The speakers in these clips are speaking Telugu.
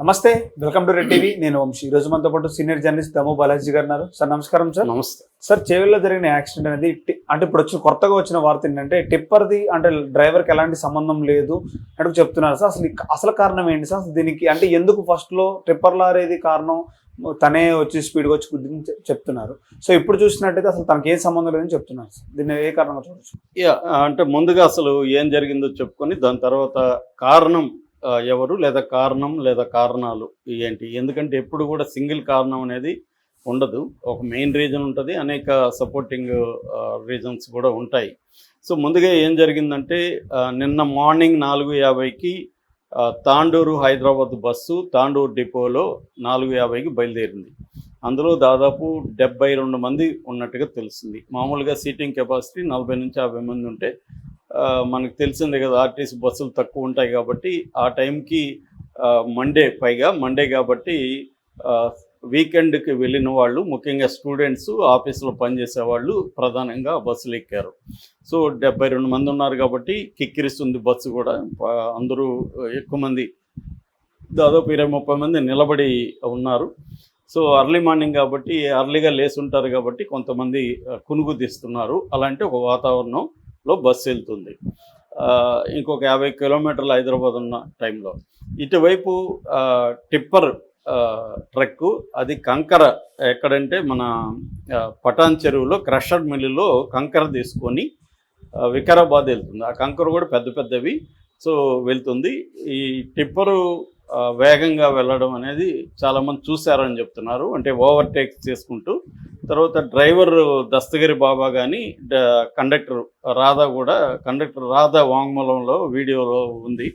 నమస్తే, వెల్కమ్ టు రెడ్ టీవీ. నేను వంశీ. ఈ రోజు మనతో పాటు సీనియర్ జర్నలిస్ట్ దమ్ము బాలాజీ గారు ఉన్నారు. సార్ నమస్కారం. సార్ నమస్తే సార్. చేవెళ్ళలో జరిగిన యాక్సిడెంట్ అనేది అంటే ఇప్పుడు కొత్తగా వచ్చిన వార్త ఏంటంటే టిప్పర్ది అంటే డ్రైవర్కి ఎలాంటి సంబంధం లేదు అంటూ చెప్తున్నారు సార్. అసలు కారణం ఏంటి సార్ దీనికి? అంటే ఎందుకు ఫస్ట్లో టిప్పర్ లారేది కారణం, తనే వచ్చి స్పీడ్గా వచ్చి గుద్దిని చెప్తున్నారు. సో ఇప్పుడు చూసినట్టయితే అసలు తనకి ఏం సంబంధం లేదని చెప్తున్నారు సార్. దీన్ని ఏ కారణంగా చూడొచ్చు? అంటే ముందుగా అసలు ఏం జరిగిందో చెప్పుకొని దాని తర్వాత కారణం ఎవరు లేదా కారణం లేదా కారణాలు ఏంటి. ఎందుకంటే ఎప్పుడు కూడా సింగిల్ కారణం అనేది ఉండదు. ఒక మెయిన్ రీజన్ ఉంటుంది, అనేక సపోర్టింగ్ రీజన్స్ కూడా ఉంటాయి. సో ముందుగా ఏం జరిగిందంటే నిన్న మార్నింగ్ 4:50కి తాండూరు హైదరాబాద్ బస్సు తాండూరు డిపోలో 4:50కి బయలుదేరింది. అందులో దాదాపు 72 మంది ఉన్నట్టుగా తెలిసింది. మామూలుగా సీటింగ్ కెపాసిటీ 40 నుంచి 50 మంది ఉంటే మనకు తెలిసిందే కదా, ఆర్టీసీ బస్సులు తక్కువ ఉంటాయి కాబట్టి ఆ టైంకి మండే కాబట్టి వీకెండ్కి వెళ్ళిన వాళ్ళు, ముఖ్యంగా స్టూడెంట్స్, ఆఫీసులో పనిచేసే వాళ్ళు ప్రధానంగా బస్సులు ఎక్కారు. సో 72 మంది ఉన్నారు కాబట్టి కిక్కిరిస్తుంది బస్సు కూడా. అందరూ ఎక్కువ మంది, దాదాపు 20-30 మంది నిలబడి ఉన్నారు. సో అర్లీ మార్నింగ్ కాబట్టి అర్లీగా లేసి ఉంటారు కాబట్టి కొంతమంది కునుగు తీస్తున్నారు. అలాంటి ఒక వాతావరణంలో బస్సు వెళ్తుంది. ఇంకొక 50 కిలోమీటర్లు హైదరాబాద్ ఉన్న టైంలో ఇటువైపు టిప్పర్ ట్రక్కు, అది కంకర ఎక్కడంటే మన పటాన్ చెరువులో క్రషర్ మిల్లులో కంకర తీసుకొని వికారాబాద్ వెళ్తుంది. ఆ కంకర కూడా పెద్ద పెద్దవి. సో వెళ్తుంది. ఈ టిప్పరు వేగంగా వెళ్ళడం అనేది చాలామంది చూశారని చెప్తున్నారు. అంటే ఓవర్టేక్ చేసుకుంటూ. తర్వాత డ్రైవర్ దస్తగిరి బాబా కానీ కండక్టర్ రాధా వాంగ్మూలంలో వీడియోలో ఉంది.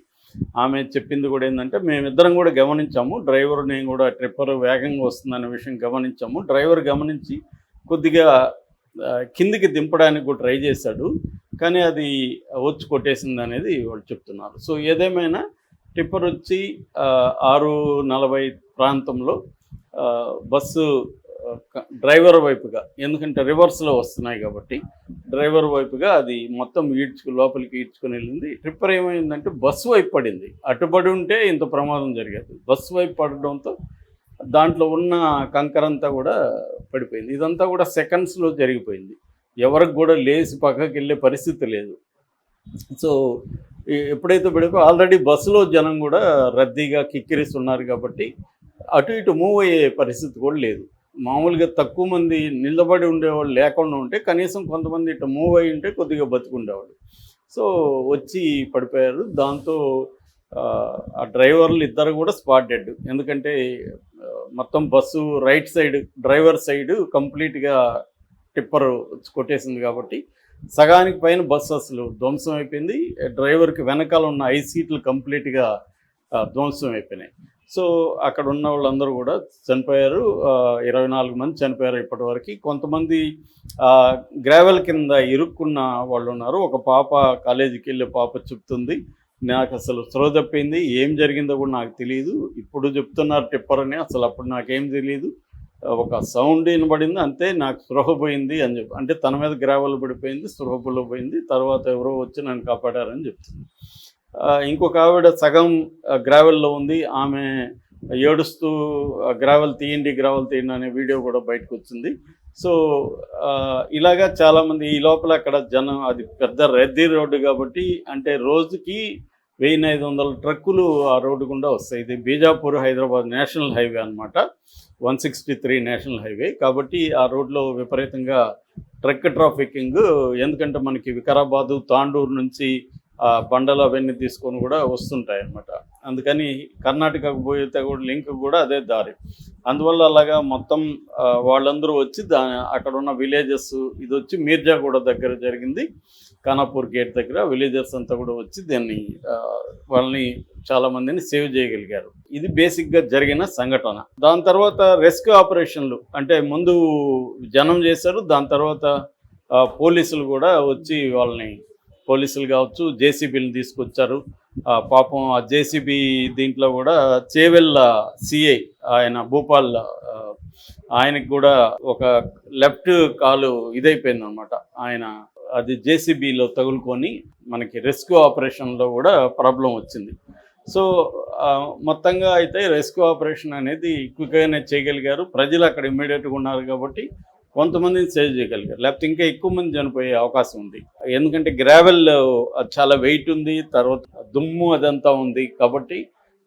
ఆమె చెప్పింది కూడా ఏంటంటే, మేమిద్దరం కూడా గమనించాము, డ్రైవర్ నేను కూడా ట్రిప్పర్ వేగంగా వస్తుందనే విషయం గమనించాము. డ్రైవర్ గమనించి కొద్దిగా కిందికి దింపడానికి కూడా ట్రై చేశాడు, కానీ అది వచ్చి కొట్టేసింది అనేది వాళ్ళు చెప్తున్నారు. సో ఏదేమైనా టిప్పర్ వచ్చి 6:40 ప్రాంతంలో బస్సు డ్రైవర్ వైపుగా, ఎందుకంటే రివర్స్లో వస్తున్నాయి కాబట్టి డ్రైవర్ వైపుగా అది మొత్తం లోపలికి ఈడ్చుకొని వెళ్ళింది. ట్రిప్పర్ ఏమైందంటే బస్సు వైపు పడింది. అటుపడి ఉంటే ఇంత ప్రమాదం జరిగేది. బస్సు వైపు పడడంతో దాంట్లో ఉన్న కంకరంతా కూడా పడిపోయింది. ఇదంతా కూడా సెకండ్స్లో జరిగిపోయింది. ఎవరికి కూడా లేచి పక్కకి వెళ్ళే పరిస్థితి లేదు. సో ఎప్పుడైతే పడిపో ఆల్రెడీ బస్సులో జనం కూడా రద్దీగా కిక్కిరిస్తున్నారు కాబట్టి అటు ఇటు మూవ్ అయ్యే పరిస్థితి కూడా లేదు. మామూలుగా తక్కువ మంది నిలబడి ఉండేవాళ్ళు లేకుండా ఉంటే కనీసం కొంతమంది ఇటు మూవ్ అయ్యి ఉంటే కొద్దిగా బతుకుండేవాళ్ళు. సో వచ్చి పడిపోయారు. దాంతో ఆ డ్రైవర్లు ఇద్దరు కూడా స్పాట్ డెడ్. ఎందుకంటే మొత్తం bus right side, driver side కంప్లీట్గా టిప్పర్ కొట్టేసింది కాబట్టి సగానికి పైన బస్సు అసలు ధ్వంసం అయిపోయింది. డ్రైవర్కి వెనకాల ఉన్న 5 సీట్లు కంప్లీట్గా ధ్వంసం అయిపోయినాయి. సో అక్కడ ఉన్న వాళ్ళందరూ కూడా చనిపోయారు. 24 మంది చనిపోయారు ఇప్పటివరకు. కొంతమంది గ్రావెల్ కింద ఇరుక్కున్న వాళ్ళు ఉన్నారు. ఒక పాప, కాలేజీకి వెళ్ళే పాప చెప్తుంది, నాకు అసలు స్పృహ తప్పింది, ఏం జరిగిందో కూడా నాకు తెలియదు, ఇప్పుడు చెప్తున్నారు టిప్పర్ అని, అసలు అప్పుడు నాకేం తెలియదు, ఒక సౌండ్ వినబడింది అంతే, నాకు స్పృహ పోయింది అని చెప్పి. అంటే తన మీద గ్రావెల్ పడిపోయింది, స్పృహలో పోయింది, తర్వాత ఎవరో వచ్చి నన్ను కాపాడారని చెప్తుంది. ఇంకొక ఆవిడ సగం గ్రావెల్లో ఉంది. ఆమె ఏడుస్తూ గ్రావెల్ తీయండి అనే వీడియో కూడా బయటకు వచ్చింది. సో ఇలాగా చాలామంది ఈ లోపల అక్కడ జనం, అది పెద్ద రద్దీ రోడ్డు కాబట్టి, అంటే రోజుకి 1500 ట్రక్కులు ఆ రోడ్డు గుండా వస్తాయి. ఇది బీజాపూర్ హైదరాబాద్ నేషనల్ హైవే అనమాట, 163 నేషనల్ హైవే కాబట్టి ఆ రోడ్లో విపరీతంగా ట్రక్ ట్రాఫికింగ్. ఎందుకంటే మనకి వికారాబాదు, తాండూరు నుంచి బండలు అవన్నీ తీసుకొని కూడా వస్తుంటాయి అన్నమాట. అందుకని కర్ణాటకకు పోతే కూడా లింక్ కూడా అదే దారి. అందువల్ల అలాగా మొత్తం వాళ్ళందరూ వచ్చి అక్కడ ఉన్న విలేజెస్, ఇది వచ్చి మీర్జాగూడ దగ్గర జరిగింది, ఖానాపూర్ గేట్ దగ్గర విలేజర్స్ అంతా కూడా వచ్చి వాళ్ళని చాలామందిని సేవ్ చేయగలిగారు. ఇది బేసిక్గా జరిగిన సంఘటన. దాని తర్వాత రెస్క్యూ ఆపరేషన్లు, అంటే ముందు జనం చేశారు, దాని తర్వాత పోలీసులు కూడా వచ్చి వాళ్ళని, పోలీసులు కావచ్చు జేసీబీని తీసుకొచ్చారు. పాపం ఆ జేసీబీ దీంట్లో కూడా చేవెళ్ళ సిఐ ఆయన భూపాల్, ఆయనకి కూడా ఒక లెఫ్ట్ కాలు ఇదైపోయింది అనమాట. ఆయన అది జేసీబీలో తగులుకొని మనకి రెస్క్యూ ఆపరేషన్లో కూడా ప్రాబ్లం వచ్చింది. సో మొత్తంగా అయితే రెస్క్యూ ఆపరేషన్ అనేది క్విక్గానే చేయగలిగారు. ప్రజలు అక్కడ ఇమ్మీడియట్గా ఉన్నారు కాబట్టి కొంతమందిని సేవ్ చేయగలిగారు. లేకపోతే ఇంకా ఎక్కువ మంది చనిపోయే అవకాశం ఉంది. ఎందుకంటే గ్రావెల్ చాలా వెయిట్ ఉంది, తర్వాత దుమ్ము అదంతా ఉంది కాబట్టి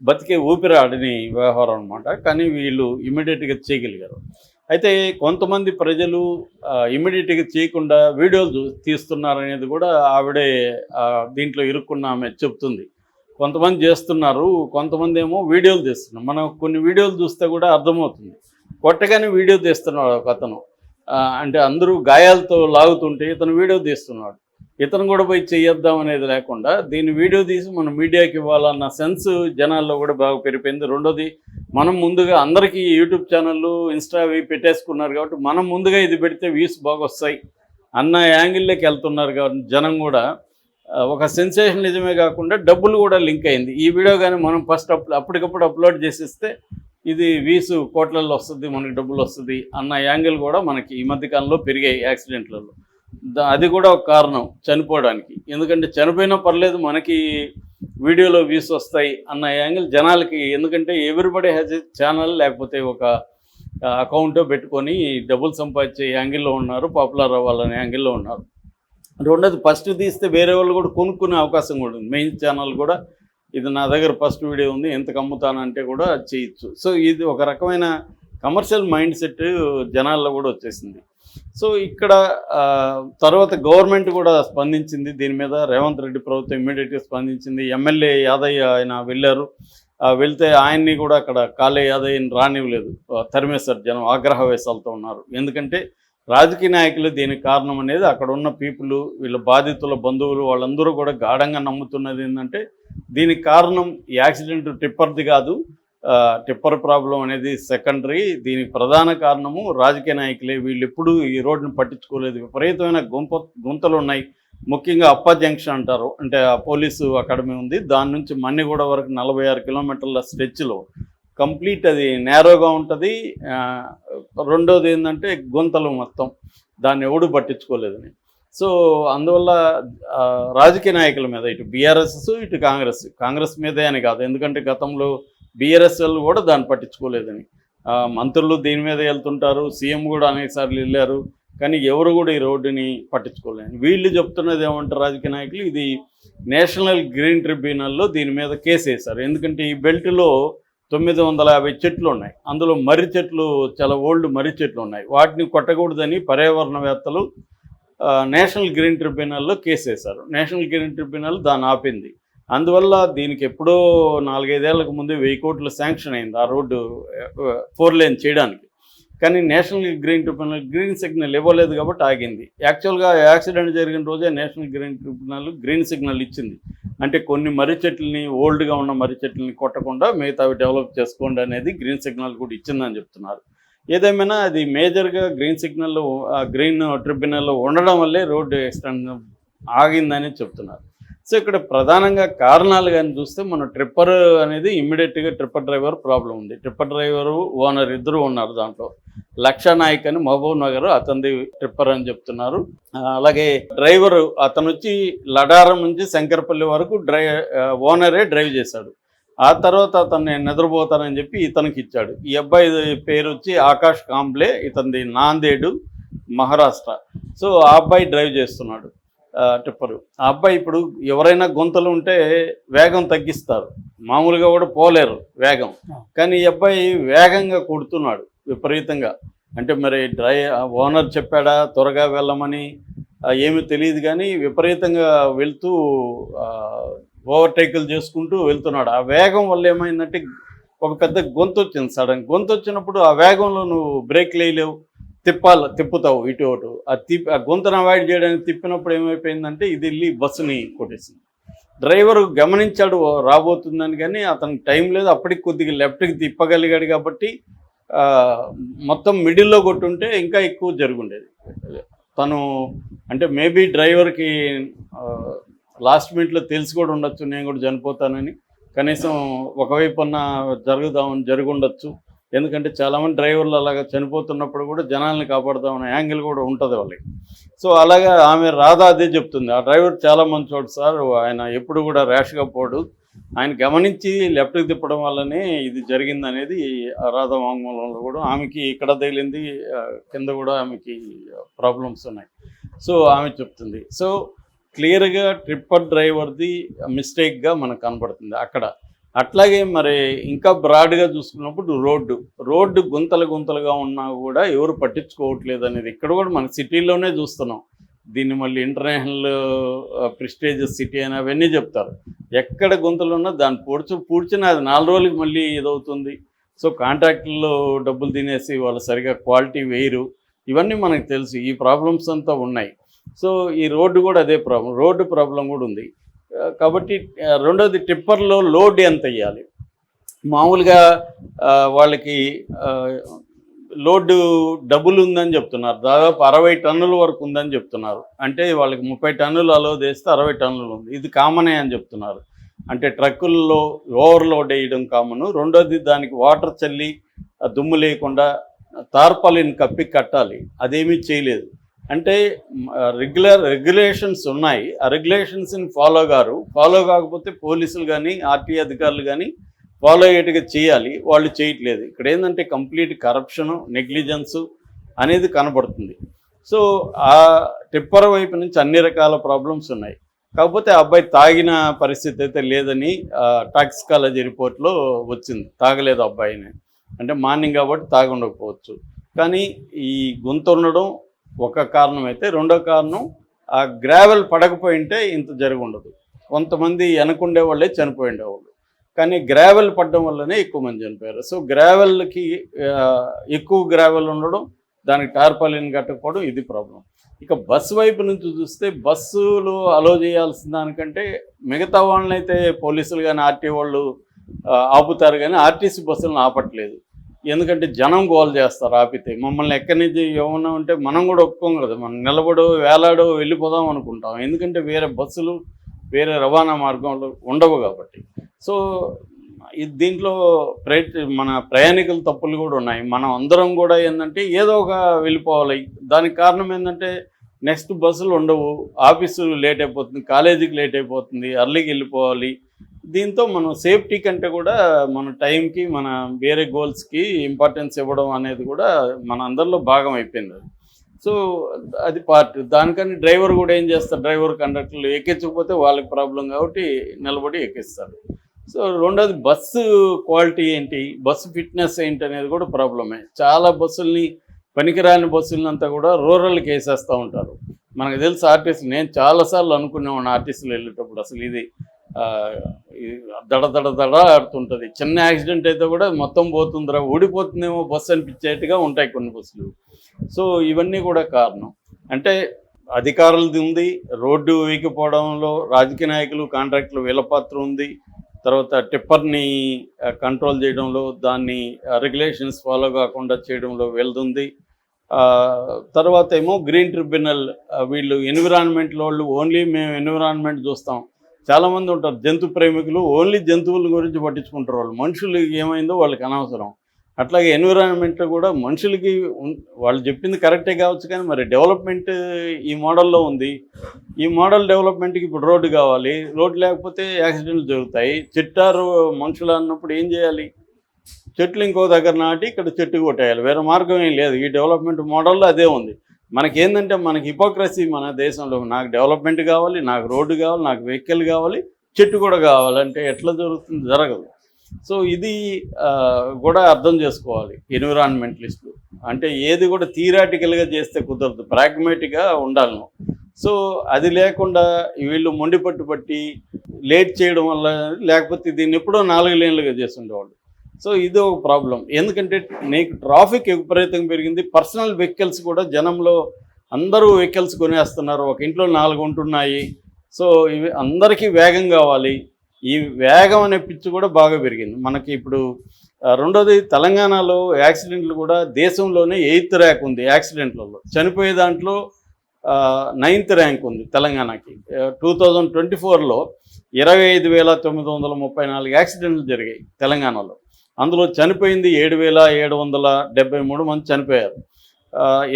బతికే ఊపిరి ఆడని వ్యవహారం అనమాట. కానీ వీళ్ళు ఇమ్మీడియట్గా చేయగలిగారు. అయితే కొంతమంది ప్రజలు ఇమ్మీడియట్గా చేయకుండా వీడియోలు తీస్తున్నారనేది కూడా ఆవిడే దీంట్లో ఇరుక్కున్న ఆమె చెప్తుంది. కొంతమంది చేస్తున్నారు, కొంతమంది ఏమో వీడియోలు తీస్తున్నారు. మనం కొన్ని వీడియోలు చూస్తే కూడా అర్థమవుతుంది. కొట్టగానే వీడియో తీస్తున్నాడు ఒక అతను. అంటే అందరూ గాయాలతో లాగుతుంటే ఇతను వీడియో తీస్తున్నాడు. ఇతను కూడా పోయి చేయొద్దాం అనేది లేకుండా దీన్ని వీడియో తీసి మనం మీడియాకి ఇవ్వాలన్న సెన్స్ జనాల్లో కూడా బాగా పెరిగిపోయింది. రెండోది, మనం ముందుగా అందరికీ యూట్యూబ్ ఛానళ్ళు, ఇన్స్టా అవి పెట్టేసుకున్నారు కాబట్టి మనం ముందుగా ఇది పెడితే వ్యూస్ బాగా వస్తాయి అన్న యాంగిల్లోకి వెళ్తున్నారు కాబట్టి జనం కూడా ఒక సెన్సేషన్ నిజమే కాకుండా డబ్బులు కూడా లింక్ అయింది. ఈ వీడియో కానీ మనం ఫస్ట్ అప్పటికప్పుడు అప్లోడ్ చేసిస్తే ఇది వీసు కోట్లలో వస్తుంది, మనకి డబ్బులు వస్తుంది అన్న యాంగిల్ కూడా మనకి ఈ మధ్యకాలంలో పెరిగాయి యాక్సిడెంట్లలో. అది కూడా ఒక కారణం చనిపోవడానికి. ఎందుకంటే చనిపోయినా పర్లేదు మనకి వీడియోలో వ్యూస్ వస్తాయి అన్న యాంగిల్ జనాలకి. ఎందుకంటే ఎవ్రీబడి హ్యాజ్ ఎ ఛానల్, లేకపోతే ఒక అకౌంటో పెట్టుకొని డబ్బులు సంపాదించే యాంగిల్లో ఉన్నారు, పాపులర్ అవ్వాలనే యాంగిల్లో ఉన్నారు. రెండోది, ఫస్ట్ తీస్తే వేరే వాళ్ళు కూడా కొనుక్కునే అవకాశం కూడా ఉంది. మెయిన్ ఛానల్ కూడా ఇది నా దగ్గర ఫస్ట్ వీడియో ఉంది, ఎంతకు అమ్ముతానంటే కూడా చేయొచ్చు. సో ఇది ఒక రకమైన కమర్షియల్ మైండ్ సెట్ జనాల్లో కూడా వచ్చేసింది. సో ఇక్కడ తర్వాత గవర్నమెంట్ కూడా స్పందించింది దీని మీద. రేవంత్ రెడ్డి ప్రభుత్వం ఇమ్మీడియట్గా స్పందించింది. ఎమ్మెల్యే యాదయ్య ఆయన వెళ్ళారు. వెళ్తే ఆయన్ని కూడా అక్కడ కాళే యాదయ్యని రానివ్వలేదు, తరిమేశారు. జనం ఆగ్రహవేశాలతో ఉన్నారు. ఎందుకంటే రాజకీయ నాయకులు దీనికి కారణం అనేది అక్కడ ఉన్న పీపుల్, వీళ్ళ బాధితుల బంధువులు వాళ్ళందరూ కూడా గాఢంగా నమ్ముతున్నది ఏంటంటే దీనికి కారణం ఈ యాక్సిడెంట్ టిప్పర్ది కాదు, టిప్పర్ ప్రాబ్లం అనేది సెకండరీ. దీనికి ప్రధాన కారణము రాజకీయ నాయకులే. వీళ్ళు ఎప్పుడూ ఈ రోడ్డును పట్టించుకోలేదు. విపరీతమైన గుంతలు ఉన్నాయి. ముఖ్యంగా అప్ప జంక్షన్ అంటారు, అంటే ఆ పోలీసు అకాడమీ ఉంది, దాని నుంచి మన్నిగూడ వరకు 46 కిలోమీటర్ల స్ట్రెచ్లో కంప్లీట్ అది నేరోగా ఉంటుంది. రెండోది ఏంటంటే గుంతలు మొత్తం, దాన్ని ఎవడు పట్టించుకోలేదని. సో అందువల్ల రాజకీయ నాయకుల మీద ఇటు బీఆర్ఎస్ ఇటు కాంగ్రెస్ మీదే అని కాదు, ఎందుకంటే గతంలో బీఆర్ఎస్ వాళ్ళు కూడా దాన్ని పట్టించుకోలేదని. మంత్రులు దీని మీద వెళ్తుంటారు, సీఎం కూడా అనేక సార్లు వెళ్ళారు, కానీ ఎవరు కూడా ఈ రోడ్డుని పట్టించుకోలేదు. వీళ్ళు చెప్తున్నది ఏమంటారు రాజకీయ నాయకులు, ఇది నేషనల్ గ్రీన్ ట్రిబ్యునల్లో దీని మీద కేసు వేశారు. ఎందుకంటే ఈ బెల్ట్లో 950 చెట్లు ఉన్నాయి, అందులో మర్రి చెట్లు, చాలా ఓల్డ్ మర్రి చెట్లు ఉన్నాయి, వాటిని కొట్టకూడదని పర్యావరణవేత్తలు నేషనల్ గ్రీన్ ట్రిబ్యునల్లో కేసు వేశారు. నేషనల్ గ్రీన్ ట్రిబ్యునల్ దాన్ని ఆపింది. అందువల్ల దీనికి ఎప్పుడో 4-5 ఏళ్లకు ముందే 1000 కోట్లు శాంక్షన్ అయింది ఆ రోడ్డు 4 లేన్ చేయడానికి. కానీ national green tribunal green signal ఇవ్వలేదు కాబట్టి ఆగింది. యాక్చువల్గా యాక్సిడెంట్ జరిగిన రోజే national green tribunal green signal ఇచ్చింది. అంటే కొన్ని మర్రి చెట్లని, ఓల్డ్గా ఉన్న మర్రి చెట్లని కొట్టకుండా మిగతావి డెవలప్ చేసుకోండి అనేది గ్రీన్ సిగ్నల్ కూడా ఇచ్చిందని చెప్తున్నారు. ఏదేమైనా అది మేజర్గా గ్రీన్ సిగ్నల్లో, గ్రీన్ ట్రిబ్యునల్లో ఉండడం వల్లే రోడ్డు ఎక్స్టెండ్ ఆగిందని చెప్తున్నారు. సో ఇక్కడ ప్రధానంగా కారణాలు కానీ చూస్తే మన ట్రిప్పర్ అనేది ఇమ్మీడియట్గా ట్రిప్పర్ డ్రైవర్ ప్రాబ్లం ఉంది. ట్రిప్పర్ డ్రైవరు, ఓనర్ ఇద్దరు ఉన్నారు దాంట్లో. లక్ష నాయక్ అని మహబూబ్ నగర్, అతనిది ట్రిప్పర్ అని చెప్తున్నారు. అలాగే డ్రైవరు అతను వచ్చి లడారం నుంచి శంకరపల్లి వరకు ఓనరే డ్రైవ్ చేశాడు. ఆ తర్వాత అతన్ని నిద్రపోతానని చెప్పి ఇతనికి ఇచ్చాడు. ఈ అబ్బాయి పేరు వచ్చి ఆకాష్ కాంబ్లే, ఇతనిది నాందేడు, మహారాష్ట్ర. సో ఆ అబ్బాయి డ్రైవ్ చేస్తున్నాడు టిప్పరు. ఆ అబ్బాయి ఇప్పుడు ఎవరైనా గుంతలు ఉంటే వేగం తగ్గిస్తారు, మామూలుగా కూడా పోలేరు వేగం, కానీ ఈ అబ్బాయి వేగంగా కొడుతున్నాడు విపరీతంగా. అంటే మరి ఓనర్ చెప్పాడా త్వరగా వెళ్ళమని ఏమీ తెలియదు, కానీ విపరీతంగా వెళ్తూ ఓవర్టేకులు చేసుకుంటూ వెళ్తున్నాడు. ఆ వేగం వల్ల ఏమైందంటే ఒక పెద్ద గొంతు వచ్చింది. సడన్ గొంతు వచ్చినప్పుడు ఆ వేగంలో నువ్వు బ్రేక్ వేయలేవు, తిప్పుతావు ఇటు అటు. ఆ గొంతును అవాయిడ్ చేయడానికి తిప్పినప్పుడు ఏమైపోయిందంటే ఇది వెళ్ళి బస్సుని కొట్టేసింది. డ్రైవరు గమనించాడు రాబోతుందని, కానీ అతనికి టైం లేదు. అప్పటికి కొద్దిగా లెఫ్ట్కి తిప్పగలిగాడు కాబట్టి మొత్తం మిడిల్లో కొట్టుంటే ఇంకా ఎక్కువ జరుగుండేది. తను అంటే మేబీ డ్రైవర్కి లాస్ట్ మినిట్లో తెలిసి కూడా ఉండొచ్చు నేను కూడా చనిపోతానని, కనీసం ఒకవైపు అన్న జరుగుండొచ్చు. ఎందుకంటే చాలామంది డ్రైవర్లు అలాగా చనిపోతున్నప్పుడు కూడా జనాల్ని కాపాడుతామనే యాంగిల్ కూడా ఉంటుంది వాళ్ళకి. సో అలాగా ఆమె రాధా అదే చెప్తుంది, ఆ డ్రైవర్ చాలా మంచోడు సార్, ఆయన ఎప్పుడు కూడా ర్యాష్గా పోడు, ఆయన గమనించి లెఫ్ట్కి తిప్పడం వల్లనే ఇది జరిగిందనేది రాధా వాంగ్మూలంలో కూడా ఆమెకి ఇక్కడ తగిలింది, కింద కూడా ఆమెకి ప్రాబ్లమ్స్ ఉన్నాయి. సో ఆమె చెప్తుంది. సో క్లియర్గా ట్రిప్పర్ డ్రైవర్ది మిస్టేక్గా మనకు కనబడుతుంది అక్కడ. అట్లాగే మరి ఇంకా బ్రాడ్గా చూసుకున్నప్పుడు రోడ్డు గుంతలుగా ఉన్నా కూడా ఎవరు పట్టించుకోవట్లేదు అనేది ఇక్కడ కూడా మన సిటీలోనే చూస్తున్నాం. దీన్ని మళ్ళీ ఇంటర్నేషనల్ ప్రెస్టీజియస్ సిటీ అని అవన్నీ చెప్తారు. ఎక్కడ గుంతలు ఉన్నా దాన్ని పూడ్చినా అది 4 రోజులకి మళ్ళీ ఇదవుతుంది. సో కాంట్రాక్టుల్లో డబ్బులు తినేసి వాళ్ళు సరిగా క్వాలిటీ వేయరు. ఇవన్నీ మనకు తెలుసు. ఈ ప్రాబ్లమ్స్ అంతా ఉన్నాయి. సో ఈ రోడ్డు కూడా అదే ప్రాబ్లం కూడా ఉంది. కాబట్టి రెండోది టిప్పర్లో లోడ్ ఎంత వేయాలి. మామూలుగా వాళ్ళకి లోడ్ డబుల్ ఉందని చెప్తున్నారు. దాదాపు 60 టన్నుల వరకు ఉందని చెప్తున్నారు. అంటే వాళ్ళకి 30 టన్నులు అలో చేస్తే 60 టన్నులు ఉంది. ఇది కామనే అని చెప్తున్నారు. అంటే ట్రక్కుల్లో ఓవర్లోడ్ వేయడం కామను. రెండోది దానికి వాటర్ చల్లి దుమ్ము లేకుండా తార్పాలిన్ కప్పి కట్టాలి. అదేమీ చేయలేదు. అంటే రెగ్యులేషన్స్ ఉన్నాయి. ఆ రెగ్యులేషన్స్ని ఫాలో కాకపోతే పోలీసులు కానీ ఆర్టీ అధికారులు కానీ ఫాలో అయ్యేట్టుగా చేయాలి. వాళ్ళు చేయట్లేదు. ఇక్కడ ఏంటంటే కంప్లీట్ కరప్షను, నెగ్లిజెన్సు అనేది కనబడుతుంది. సో ఆ టిప్పర్ వైపు నుంచి అన్ని రకాల ప్రాబ్లమ్స్ ఉన్నాయి. కాకపోతే ఆ అబ్బాయి తాగిన పరిస్థితి అయితే లేదని టాక్సికాలజీ రిపోర్ట్లో వచ్చింది. తాగలేదు అబ్బాయిని. అంటే మార్నింగ్ కాబట్టి తాగి ఉండకపోవచ్చు. కానీ ఈ గొంతు ఉండడం ఒక కారణం అయితే, రెండో కారణం ఆ గ్రావెల్ పడకపోయింటే ఇంత జరిగి ఉండదు. కొంతమంది వెనకుండే వాళ్ళే చనిపోయి ఉండేవాళ్ళు. కానీ గ్రావెల్ పడడం వల్లనే ఎక్కువ మంది చనిపోయారు. సో గ్రావెల్కి ఎక్కువ గ్రావెల్ ఉండడం, దానికి టార్పాలిన్ కట్టకపోవడం, ఇది ప్రాబ్లం. ఇక బస్సు వైపు నుంచి చూస్తే బస్సులు అలో చేయాల్సిన దానికంటే మిగతా వాళ్ళనైతే పోలీసులు కానీ ఆర్టీ వాళ్ళు ఆపుతారు, కానీ ఆర్టీసీ బస్సులను ఆపట్లేదు. ఎందుకంటే జనం గోల్ చేస్తారు ఆపితే. మమ్మల్ని ఎక్కడి నుంచి ఏమన్నా ఉంటే మనం కూడా ఒప్పుకోం కదా, మనం నిలబడో వేలాడో వెళ్ళిపోదాం అనుకుంటాం. ఎందుకంటే వేరే బస్సులు వేరే రవాణా మార్గంలో ఉండవు కాబట్టి. సో దీంట్లో మన ప్రయాణికుల తప్పులు కూడా ఉన్నాయి. మనం అందరం కూడా ఏంటంటే ఏదో ఒక వెళ్ళిపోవాలి. దానికి కారణం ఏంటంటే నెక్స్ట్ బస్సులు ఉండవు, ఆఫీసు లేట్ అయిపోతుంది, కాలేజీకి లేట్ అయిపోతుంది, అర్లీకి వెళ్ళిపోవాలి. దీంతో మనం సేఫ్టీ కంటే కూడా మన టైంకి మన వేరే గోల్స్కి ఇంపార్టెన్స్ ఇవ్వడం అనేది కూడా మన అందరిలో భాగం అయిపోయింది. సో అది పార్ట్. దానికని డ్రైవర్ కూడా ఏం చేస్తారు, డ్రైవర్ కండక్టర్లు ఎక్కించకపోతే వాళ్ళకి ప్రాబ్లం కాబట్టి నిలబడి ఎక్కిస్తారు. సో రెండోది బస్సు క్వాలిటీ ఏంటి, బస్సు ఫిట్నెస్ ఏంటి అనేది కూడా ప్రాబ్లమే. చాలా బస్సుల్ని, పనికిరాని బస్సులంతా కూడా రూరల్కి వేసేస్తూ ఉంటారు. మనకు తెలుసు ఆర్టీసీలు, నేను చాలాసార్లు అనుకునేవాడిని ఆర్టీసీలు వెళ్ళేటప్పుడు అసలు ఇది దడ ఆడుతుంటుంది. చిన్న యాక్సిడెంట్ అయితే కూడా మొత్తం పోతుందిరా, ఊడిపోతుందేమో బస్సు అనిపించేట్టుగా ఉంటాయి కొన్ని బస్సులు. సో ఇవన్నీ కూడా కారణం. అంటే అధికారులది ఉంది, రోడ్డు వేయకపోవడంలో రాజకీయ నాయకులు, కాంట్రాక్టులు వీళ్ళ పాత్ర ఉంది. తర్వాత టిప్పర్ని కంట్రోల్ చేయడంలో, దాన్ని రెగ్యులేషన్స్ ఫాలో కాకుండా చేయడంలో వెళ్తుంది. తర్వాత ఏమో గ్రీన్ ట్రిబ్యునల్, వీళ్ళు ఎన్విరాన్మెంట్లో వాళ్ళు ఓన్లీ మేము ఎన్విరాన్మెంట్ చూస్తాం. చాలామంది ఉంటారు జంతు ప్రేమికులు, ఓన్లీ జంతువుల గురించి పట్టించుకుంటారు. వాళ్ళు మనుషులు ఏమైందో వాళ్ళకి అనవసరం. అట్లాగే ఎన్విరాన్మెంట్ కూడా మనుషులకి వాళ్ళు చెప్పింది కరెక్టే కావచ్చు, కానీ మరి డెవలప్మెంట్ ఈ మోడల్లో ఉంది. ఈ మోడల్ డెవలప్మెంట్కి ఇప్పుడు రోడ్డు కావాలి. రోడ్డు లేకపోతే యాక్సిడెంట్లు జరుగుతాయి. చెట్టారు మనుషులు అన్నప్పుడు ఏం చేయాలి, చెట్లు ఇంకో దగ్గర నాటి ఇక్కడ చెట్టు కొట్టేయాలి. వేరే మార్గం ఏం లేదు. ఈ డెవలప్మెంట్ మోడల్లో అదే ఉంది. మనకేంటంటే మనకి హిపోక్రసీ మన దేశంలో. నాకు డెవలప్మెంట్ కావాలి, నాకు రోడ్డు కావాలి, నాకు వెహికల్ కావాలి, చెట్టు కూడా కావాలంటే ఎట్లా జరుగుతుంది, జరగదు. సో ఇది కూడా అర్థం చేసుకోవాలి ఎన్విరాన్మెంటలిస్టులు. అంటే ఏది కూడా థియరాటికల్గా చేస్తే కుదరదు, ప్రాగ్మాటిక్గా ఉండాలి. సో అది లేకుండా వీళ్ళు మొండి పట్టి లేట్ చేయడం వల్ల, లేకపోతే దీన్ని ఎప్పుడో 4 లేన్లుగా చేస్తుండేవాళ్ళు. సో ఇది ఒక ప్రాబ్లం. ఎందుకంటే నీకు ట్రాఫిక్ విపరీతంగా పెరిగింది. పర్సనల్ వెహికల్స్ కూడా జనంలో అందరూ వెహికల్స్ కొనేస్తున్నారు. ఒక ఇంట్లో 4 ఉంటున్నాయి. సో ఇవి అందరికీ వేగం కావాలి. ఈ వేగం అనే పిచ్చి కూడా బాగా పెరిగింది మనకి ఇప్పుడు. రెండోది తెలంగాణలో యాక్సిడెంట్లు కూడా దేశంలోనే 8th ర్యాంక్ ఉంది యాక్సిడెంట్లలో. చనిపోయే దాంట్లో 9th ర్యాంక్ ఉంది తెలంగాణకి. 2024లో 25,934 యాక్సిడెంట్లు జరిగాయి తెలంగాణలో. అందులో చనిపోయింది 7,773 మంది చనిపోయారు.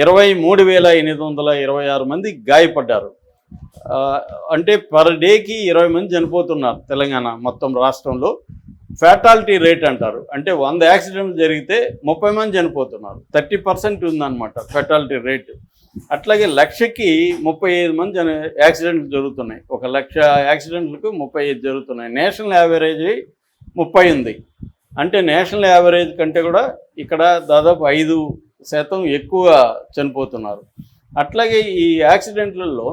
23,826 మంది గాయపడ్డారు. అంటే పర్ డేకి 20 మంది చనిపోతున్నారు తెలంగాణ మొత్తం రాష్ట్రంలో. ఫ్యాటాలిటీ రేట్ అంటారు, అంటే 100 యాక్సిడెంట్లు జరిగితే 30 మంది చనిపోతున్నారు. 30% ఉందన్నమాట ఫ్యాటాలిటీ రేటు. అట్లాగే లక్షకి 35 మంది యాక్సిడెంట్లు జరుగుతున్నాయి. 1,00,000 యాక్సిడెంట్లకు 35 జరుగుతున్నాయి. నేషనల్ యావరేజ్ 30 ఉంది. అంటే నేషనల్ యావరేజ్ కంటే కూడా ఇక్కడ దాదాపు 5% ఎక్కువ చనిపోతున్నారు. అట్లాగే ఈ యాక్సిడెంట్లలో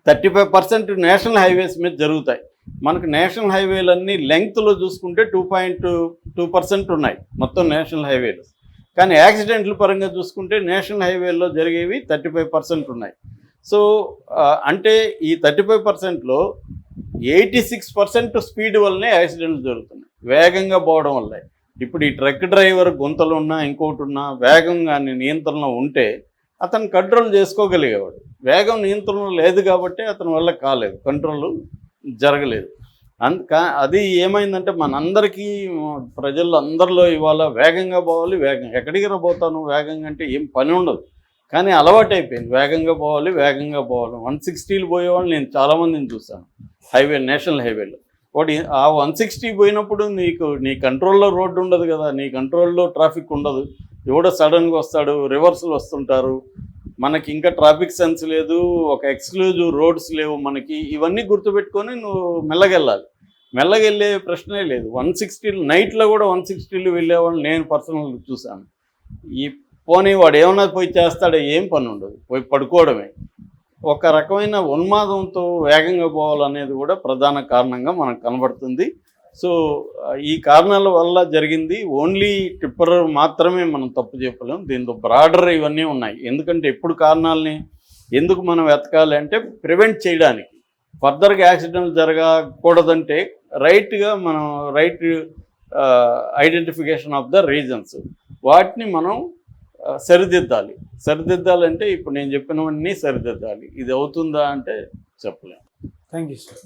35% నేషనల్ హైవేస్ మీద జరుగుతాయి. మనకు నేషనల్ హైవేలన్నీ లెంగ్త్లో చూసుకుంటే 2.2% ఉన్నాయి మొత్తం నేషనల్ హైవేలు. కానీ యాక్సిడెంట్ల పరంగా చూసుకుంటే నేషనల్ హైవేల్లో జరిగేవి 35% ఉన్నాయి. సో అంటే ఈ 35%లో 86% స్పీడ్ వల్లనే యాక్సిడెంట్లు జరుగుతున్నాయి, వేగంగా పోవడం వల్లే. ఇప్పుడు ఈ ట్రక్ డ్రైవర్ గుంతలు ఉన్నా ఇంకోటి ఉన్నా వేగం కానీ నియంత్రణ ఉంటే అతను కంట్రోల్ చేసుకోగలిగేవాడు. వేగం నియంత్రణ లేదు కాబట్టి అతని వల్ల కాలేదు, కంట్రోల్ జరగలేదు. అది ఏమైందంటే మనందరికీ ప్రజల్లో అందరిలో ఇవాళ వేగంగా పోవాలి, ఎక్కడికి పోతాను వేగంగా అంటే ఏం పని ఉండదు, కానీ అలవాటు అయిపోయింది వేగంగా పోవాలి. 160 పోయేవాళ్ళు నేను చాలామందిని చూశాను నేషనల్ హైవేలో. ఒకటి ఆ 160 పోయినప్పుడు నీ కంట్రోల్లో రోడ్డు ఉండదు కదా, నీ కంట్రోల్లో ట్రాఫిక్ ఉండదు. ఎవడో సడన్గా వస్తాడు, రివర్స్లు వస్తుంటారు. మనకి ఇంకా ట్రాఫిక్ సెన్స్ లేదు, ఒక ఎక్స్క్లూజివ్ రోడ్స్ లేవు మనకి. ఇవన్నీ గుర్తుపెట్టుకొని నువ్వు మెల్లగెళ్ళే ప్రశ్నే లేదు. 160 నైట్లో కూడా 160 వెళ్ళేవాళ్ళు నేను పర్సనల్గా చూశాను. ఈ పోనీ వాడు ఏమన్నా పోయి చేస్తాడో ఏం పని ఉండదు, పోయి పడుకోవడమే. ఒక రకమైన ఉన్మాదంతో వేగంగా పోవాలనేది కూడా ప్రధాన కారణంగా మనకు కనబడుతుంది. సో ఈ కారణాల వల్ల జరిగింది. ఓన్లీ టిప్పర్ మాత్రమే మనం తప్పు చెప్పలేం, దీంతో బ్రాడర్ ఇవన్నీ ఉన్నాయి. ఎందుకంటే ఎప్పుడు కారణాలని ఎందుకు మనం వెతకాలి అంటే ప్రివెంట్ చేయడానికి, ఫర్దర్గా యాక్సిడెంట్లు జరగకూడదంటే రైట్గా మనం ఐడెంటిఫికేషన్ ఆఫ్ ద రీజన్స్, వాటిని మనం సరిదిద్దాలంటే ఇప్పుడు నేను చెప్పినవన్నీ సరిదిద్దాలి. ఇది అవుతుందా అంటే చెప్పలేము. Thank you sir.